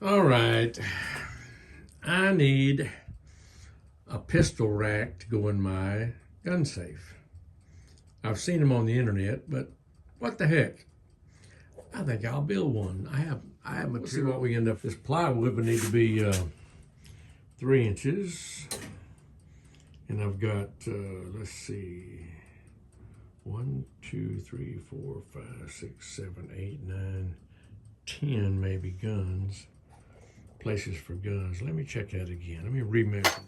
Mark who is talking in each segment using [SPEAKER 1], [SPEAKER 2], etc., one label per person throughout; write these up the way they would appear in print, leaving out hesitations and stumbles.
[SPEAKER 1] All right, I need a pistol rack to go in my gun safe. I've seen them on the internet, but what the heck? I think I'll build one. I have material. Let's see what we end up. This plywood would need to be 3 inches. And I've got, let's see, 1, 2, 3, 4, 5, 6, 7, 8, 9, 10 maybe guns. Places for guns. Let me check that again. Let me remeasure.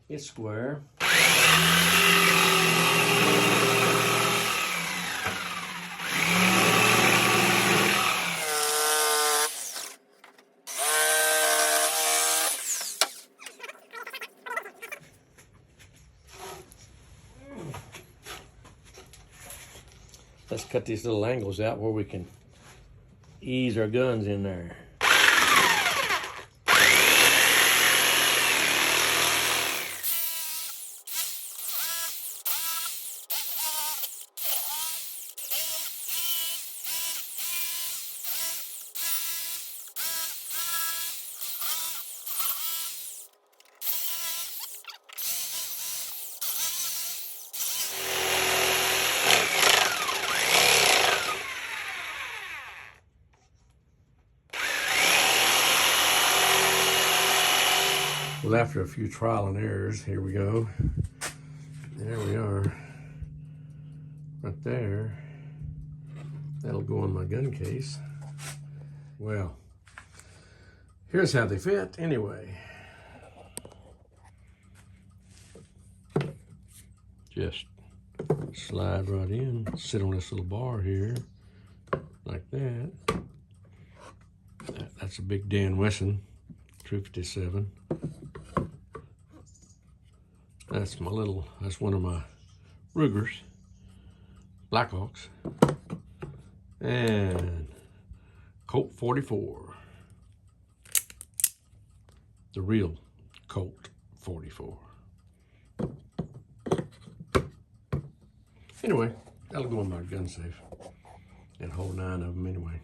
[SPEAKER 1] It's square. Let's cut these little angles out where we can ease our guns in there. Well, after a few trial and errors, here we go. There we are. Right there. That'll go in my gun case. Well, here's how they fit anyway. Just slide right in, sit on this little bar here, like that. That's a big Dan Wesson 357. That's one of my Rugers, Blackhawks, and Colt 44, the real Colt 44. Anyway, that'll go in my gun safe, and hold 9 of them anyway.